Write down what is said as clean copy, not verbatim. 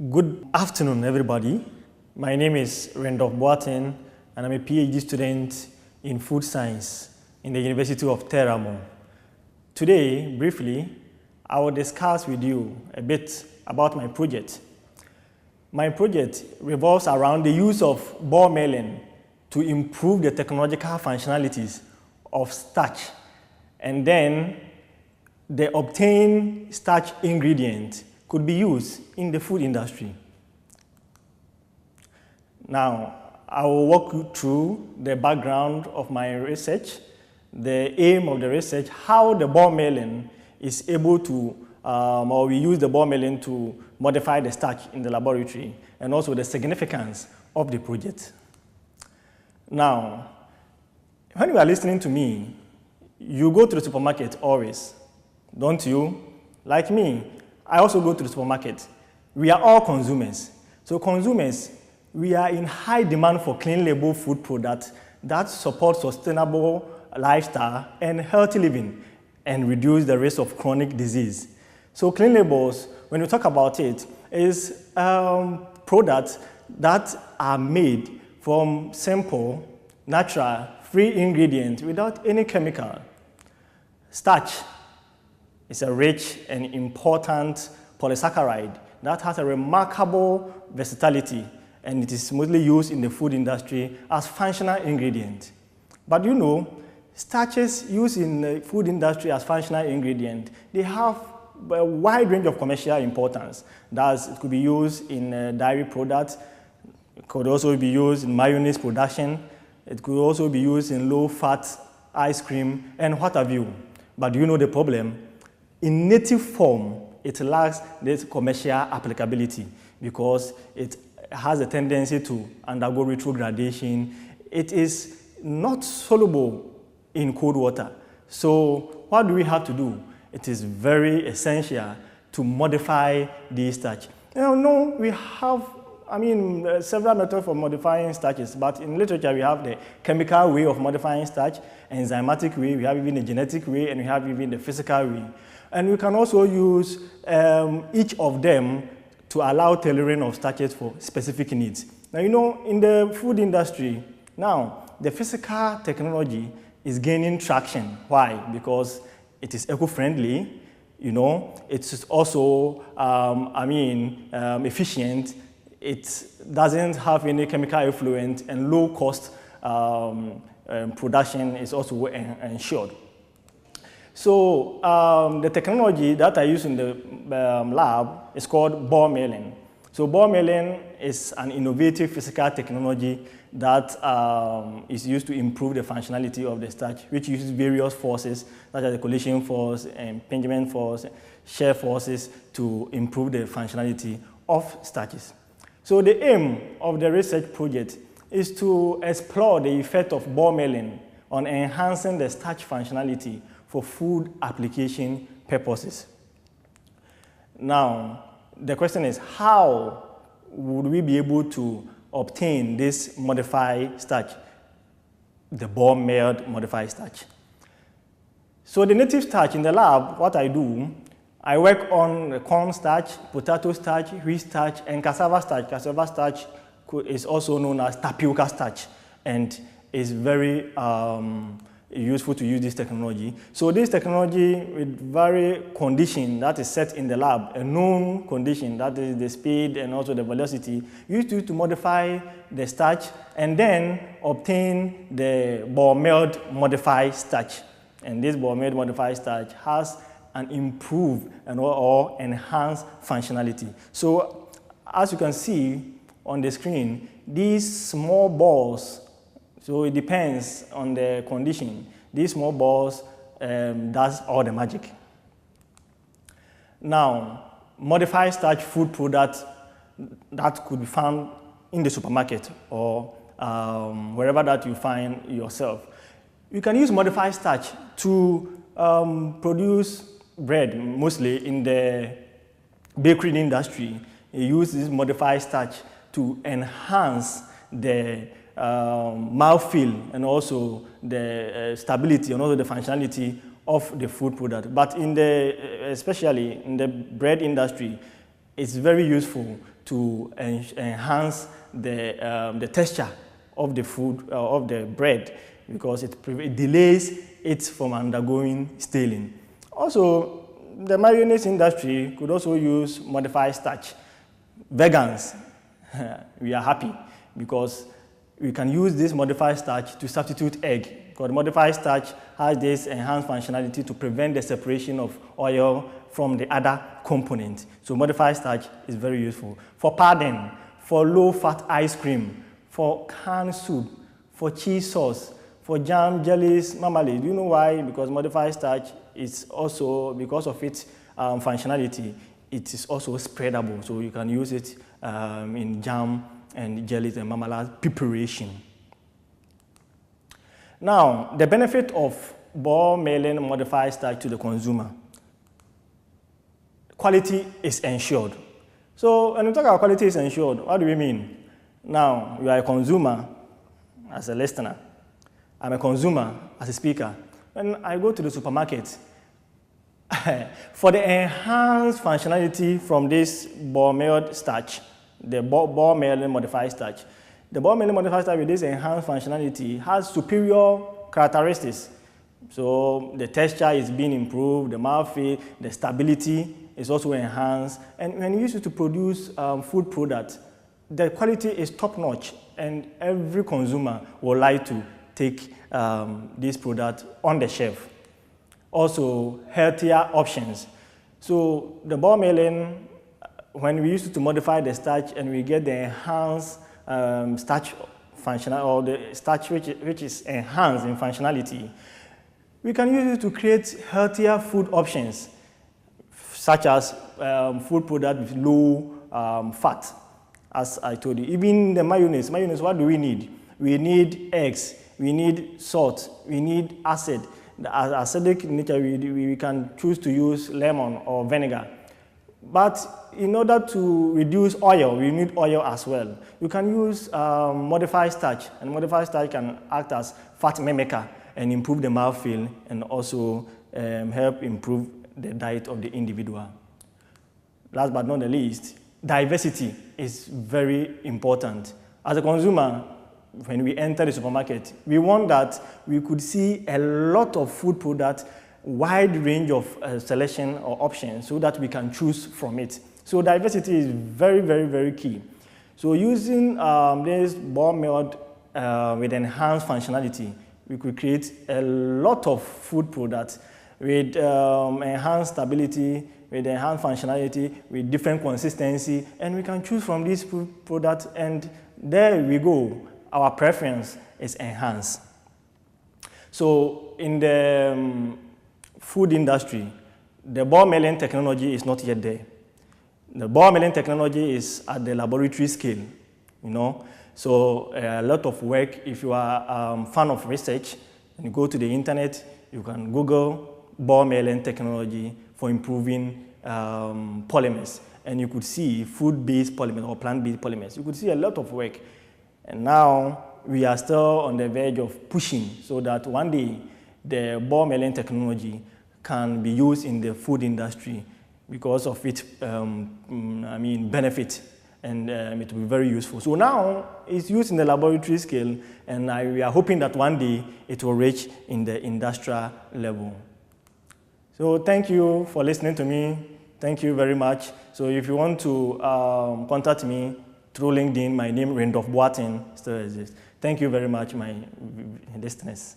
Good afternoon, everybody. My name is Reindorf Boateng, and I'm a PhD student in food science in the University of Teramo. Today, briefly, I will discuss with you a bit about my project. My project revolves around the use of ball milling to improve the technological functionalities of starch, and then the obtained starch ingredient could be used in the food industry. Now, I will walk you through the background of my research, the aim of the research, how the ball milling is able to, or we use the ball milling to modify the starch in the laboratory, and also the significance of the project. Now, when you are listening to me, you go to the supermarket always, don't you? Like me, I also go to the supermarket. We are all consumers. So consumers, we are in high demand for clean label food products that support sustainable lifestyle and healthy living and reduce the risk of chronic disease. So clean labels, when we talk about it, is products that are made from simple, natural, free ingredients without any chemical. Starch is a rich and important polysaccharide that has a remarkable versatility, and it is mostly used in the food industry as functional ingredient. But you know, starches used in the food industry as functional ingredient, they have a wide range of commercial importance. Thus, it could be used in dairy products, it could also be used in mayonnaise production, it could also be used in low-fat ice cream, and what have you. But do you know the problem? In native form, it lacks this commercial applicability because it has a tendency to undergo retrogradation. It is not soluble in cold water. So what do we have to do? It is very essential to modify the starch. No, we have, several methods for modifying starches, but in literature we have the chemical way of modifying starch, enzymatic way, we have even the genetic way, and we have even the physical way. And we can also use each of them to allow tailoring of starches for specific needs. Now, you know, in the food industry, now, the physical technology is gaining traction. Why? Because it is eco-friendly, you know, it's also, efficient, it doesn't have any chemical effluent, and low-cost production is also ensured. So the technology that I use in the lab is called ball milling. So ball milling is an innovative physical technology that is used to improve the functionality of the starch, which uses various forces, such as the collision force, impingement force, shear forces, to improve the functionality of starches. So the aim of the research project is to explore the effect of ball milling on enhancing the starch functionality for food application purposes. Now, the question is, how would we be able to obtain this modified starch, the ball milled modified starch? So the native starch in the lab, what I do, I work on corn starch, potato starch, wheat starch, and cassava starch. Cassava starch is also known as tapioca starch, and is very useful to use this technology. So this technology with very condition that is set in the lab, a known condition, that is the speed and also the velocity, used to modify the starch and then obtain the ball milled modified starch. And this ball milled modified starch has an improved or enhanced functionality. So as you can see on the screen, these small balls, so it depends on the condition. These small balls does all the magic. Now, modified starch food products that could be found in the supermarket or wherever that you find yourself. You can use modified starch to produce bread, mostly in the bakery industry. You use this modified starch to enhance the mouthfeel and also the stability and also the functionality of the food product. But in the, especially in the bread industry, it's very useful to enhance the texture of the food, of the bread, because it delays it from undergoing staling. Also, the mayonnaise industry could also use modified starch. Vegans, we are happy because we can use this modified starch to substitute egg, because modified starch has this enhanced functionality to prevent the separation of oil from the other component. So modified starch is very useful. For padding, for low-fat ice cream, for canned soup, for cheese sauce, for jam, jellies, marmalade. Do you know why? Because modified starch is also, because of its functionality, it is also spreadable. So you can use it in jam and jellies and marmalade preparation. Now, the benefit of ball milling modified starch to the consumer. Quality is ensured. So when we talk about quality is ensured, what do we mean? Now, you are a consumer as a listener. I'm a consumer as a speaker. When I go to the supermarket, for the enhanced functionality from this ball milled starch, the ball milling modified starch, the ball milling modified starch with this enhanced functionality has superior characteristics. So the texture is being improved, the mouthfeel, the stability is also enhanced. And when you use it to produce food products, the quality is top-notch, and every consumer would like to take this product on the shelf. Also, healthier options. So the ball milling, when we use it to modify the starch and we get the enhanced starch functional, or the starch which is enhanced in functionality, we can use it to create healthier food options, such as food products with low fat, as I told you. Even the mayonnaise, what do we need? We need eggs, we need salt, we need acid. The acidic nature, we can choose to use lemon or vinegar. But in order to reduce oil, we need oil as well. You can use modified starch, and modified starch can act as fat mimicker and improve the mouthfeel, and also help improve the diet of the individual. Last but not the least, diversity is very important. As a consumer, when we enter the supermarket, we want that we could see a lot of food products, wide range of selection or options, so that we can choose from it. So diversity is very, very, very key. So using this ball milled with enhanced functionality, we could create a lot of food products with enhanced stability, with enhanced functionality, with different consistency, and we can choose from these food products, and there we go. Our preference is enhanced. So in the food industry, the ball milling technology is not yet there. The ball milling technology is at the laboratory scale, you know. So a lot of work, if you are a fan of research, and you go to the internet, you can Google ball milling technology for improving polymers. And you could see food-based polymers or plant-based polymers. You could see a lot of work. And now we are still on the verge of pushing so that one day the ball milling technology can be used in the food industry because of its benefit, and it will be very useful. So now it's used in the laboratory scale, and we are hoping that one day it will reach in the industrial level. So thank you for listening to me. Thank you very much. So if you want to contact me through LinkedIn, my name, Reindorf Boateng, still exists. Thank you very much, my listeners.